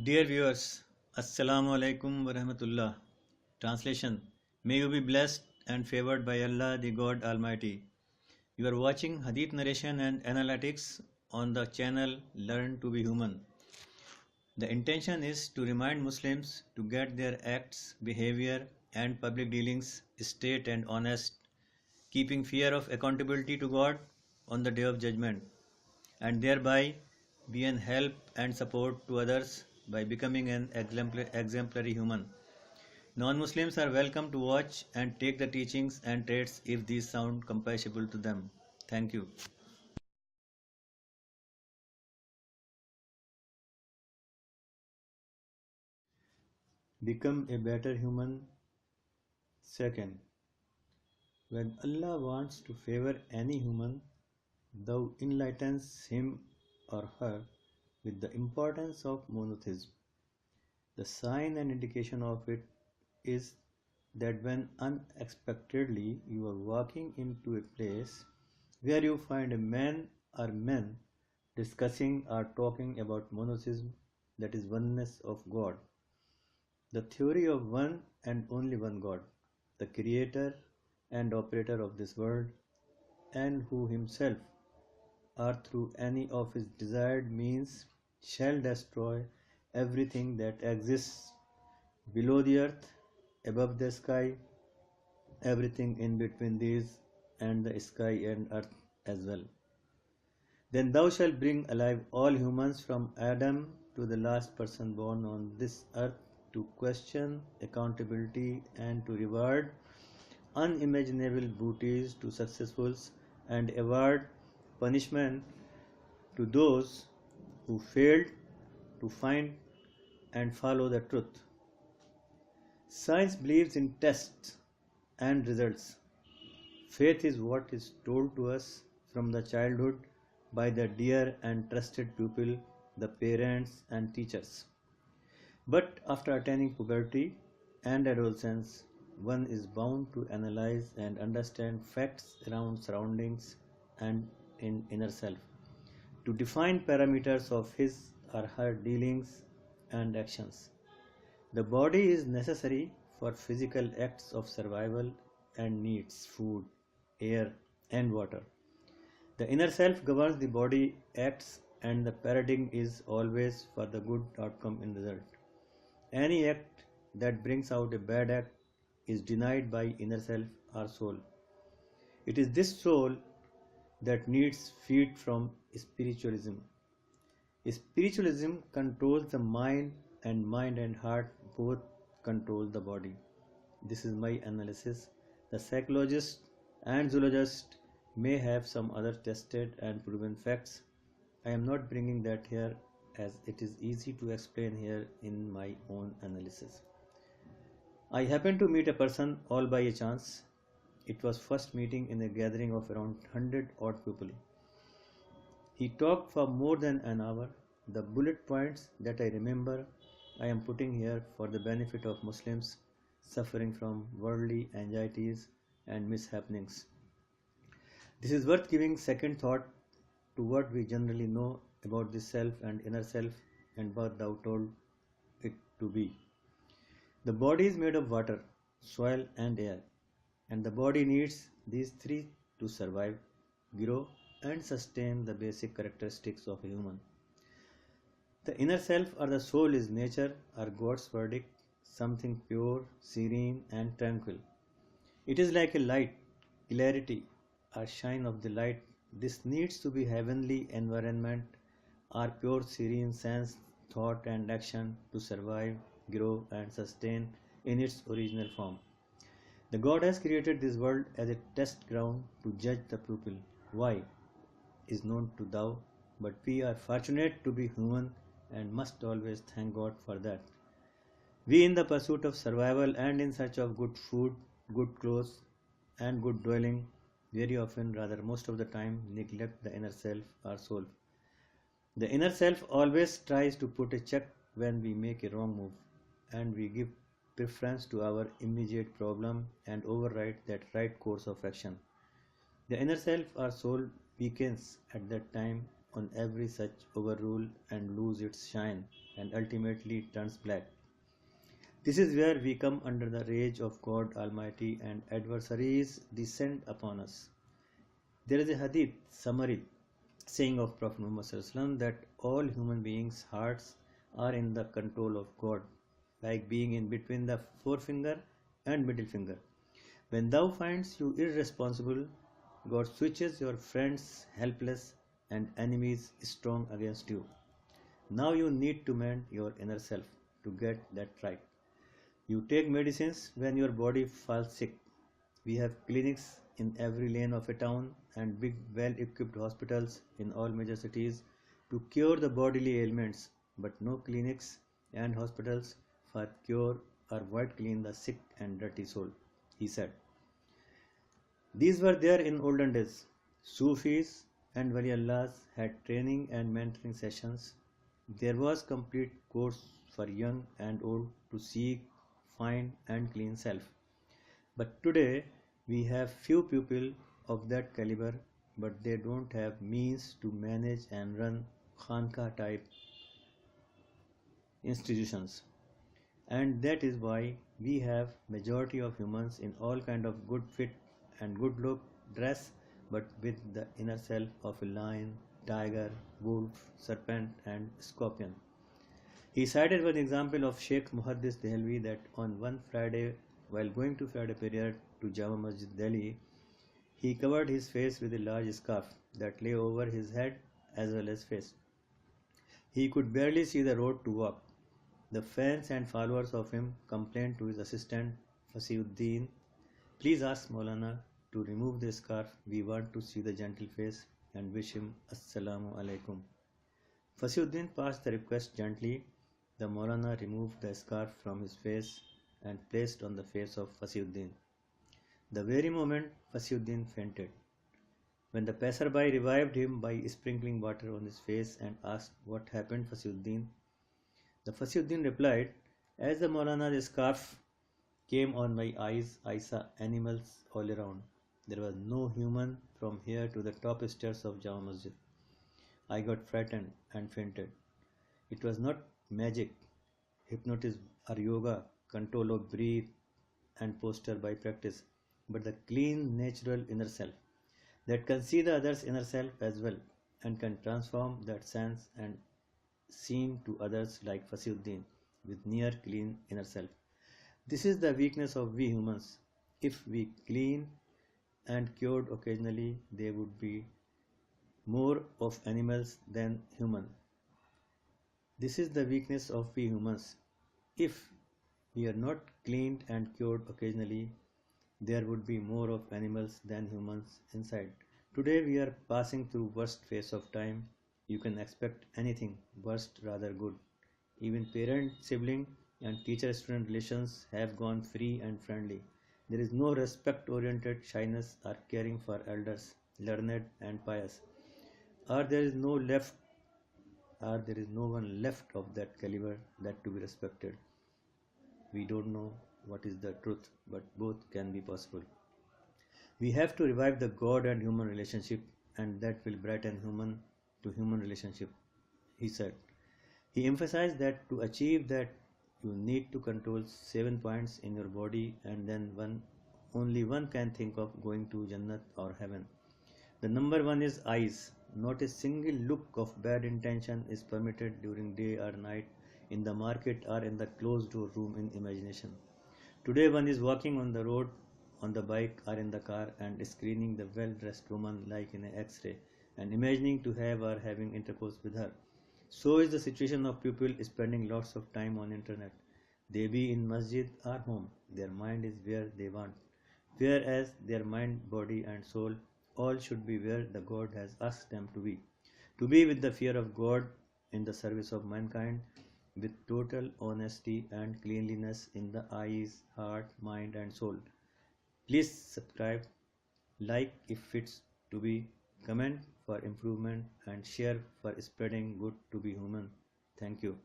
Dear viewers, Assalamu alaikum wa rahmatullah. Translation: May you be blessed and favored by Allah, the God Almighty. You are watching Hadith narration and analytics on the channel Learn to be Human. The intention is to remind Muslims to get their acts, behavior, and public dealings straight and honest, keeping fear of accountability to God on the day of judgment, and thereby be an help and support to others by becoming an exemplary human. Non-Muslims are welcome to watch and take the teachings and traits if these sound compatible to them. Thank you. Become a better human. Second, when Allah wants to favor any human, thou enlightens him or her with the importance of monotheism. The sign and indication of it is that when unexpectedly you are walking into a place where you find a man or men discussing or talking about monotheism, that is oneness of God, the theory of one and only one God, the creator and operator of this world, and who himself or through any of his desired means shall destroy everything that exists below the earth, above the sky, everything in between these, and the sky and earth as well. Then thou shalt bring alive all humans from Adam to the last person born on this earth to question accountability and to reward unimaginable booties to successfuls and award punishment to those who failed to find and follow the truth. Science believes in tests and results. Faith is what is told to us from the childhood by the dear and trusted pupil, the parents and teachers. But after attaining puberty and adolescence, one is bound to analyze and understand facts around surroundings and in inner self, to define parameters of his or her dealings and actions. The body is necessary for physical acts of survival and needs food, air, and water. The inner self governs the body acts, and the paradigm is always for the good outcome in result. Any act that brings out a bad act is denied by inner self or soul. It is this soul that needs feed from spiritualism. Spiritualism controls the mind and heart both control the body. This is my analysis. The psychologist and zoologist may have some other tested and proven facts. I am not bringing that here as it is easy to explain here in my own analysis. I happened to meet a person all by a chance. It was first meeting in a gathering of around 100 odd people. He talked for more than an hour. The bullet points that I remember I am putting here for the benefit of Muslims suffering from worldly anxieties and mishappenings. This is worth giving second thought to what we generally know about the self and inner self and what thou told it to be. The body is made of water, soil and air, and the body needs these three to survive, grow and sustain the basic characteristics of a human. The inner self or the soul is nature or God's verdict, something pure, serene and tranquil. It is like a light, clarity or shine of the light. This needs to be heavenly environment or pure serene sense, thought and action to survive, grow and sustain in its original form. The God has created this world as a test ground to judge the pupil. Why is known to thou, but we are fortunate to be human and must always thank God for that. We in the pursuit of survival and in search of good food, good clothes and good dwelling very often, rather most of the time, neglect the inner self or soul. The inner self always tries to put a check when we make a wrong move, and we give preference to our immediate problem and override that right course of action. The inner self or soul weakens at that time on every such overrule and lose its shine and ultimately turns black. This is where we come under the rage of God Almighty and adversaries descend upon us. There is a hadith summary saying of Prophet Muhammad ﷺ that all human beings' hearts are in the control of God, like being in between the forefinger and middle finger. When thou finds you irresponsible, God switches your friends helpless and enemies strong against you. Now you need to mend your inner self to get that right. You take medicines when your body falls sick. We have clinics in every lane of a town and big well-equipped hospitals in all major cities to cure the bodily ailments, but no clinics and hospitals for cure or wipe clean the sick and dirty soul, he said. These were there in olden days. Sufis and Waliallahs had training and mentoring sessions. There was complete course for young and old to seek, find and clean self. But today we have few people of that caliber, but they don't have means to manage and run Khanka type institutions. And that is why we have majority of humans in all kind of good fit and good look dress, but with the inner self of a lion, tiger, wolf, serpent and scorpion. He cited one example of Sheikh Muhaddis Dehlvi that on one Friday, while going to Friday prayer to Jama Masjid Delhi, he covered his face with a large scarf that lay over his head as well as face. He could barely see the road to walk. The fans and followers of him complained to his assistant Fasiuddin, please ask Maulana to remove the scarf. We want to see the gentle face and wish him Assalamu alaikum. Fasiuddin passed the request gently. The Maulana removed the scarf from his face and placed on the face of Fasiuddin. The very moment Fasiuddin fainted. When the passerby revived him by sprinkling water on his face and asked what happened Fasiuddin, the Fasiuddin replied, as the Maulana's scarf came on my eyes, I saw animals all around. There was no human from here to the top stairs of Jama Masjid. I got frightened and fainted. It was not magic, hypnotism or yoga, control of breath and posture by practice, but the clean natural inner self that can see the other's inner self as well and can transform that sense and seem to others like Fasiuddin with near clean inner self. This is the weakness of we humans. If we clean and cured occasionally, there would be more of animals than human. This is the weakness of we humans. If we are not cleaned and cured occasionally, there would be more of animals than humans inside. Today we are passing through worst phase of time. You can expect anything, worst rather good. Even parent, sibling and teacher-student relations have gone free and friendly. There is no respect-oriented shyness or caring for elders, learned and pious. Or there is no one left of that caliber that to be respected. We don't know what is the truth, but both can be possible. We have to revive the God and human relationship, and that will brighten human to human relationship, he said. He emphasized that to achieve that you need to control 7 points in your body, and then only one can think of going to Jannat or heaven. The number 1 is eyes. Not a single look of bad intention is permitted during day or night, in the market or in the closed door room in imagination. Today one is walking on the road, on the bike or in the car and screening the well-dressed woman like in an X-ray and imagining to have or having intercourse with her. So is the situation of people spending lots of time on internet. They be in masjid or home. Their mind is where they want. Whereas their mind, body and soul all should be where the God has asked them to be. To be with the fear of God in the service of mankind, with total honesty and cleanliness in the eyes, heart, mind and soul. Please subscribe, like if fits to be, comment for improvement and share for spreading good to be human. Thank you.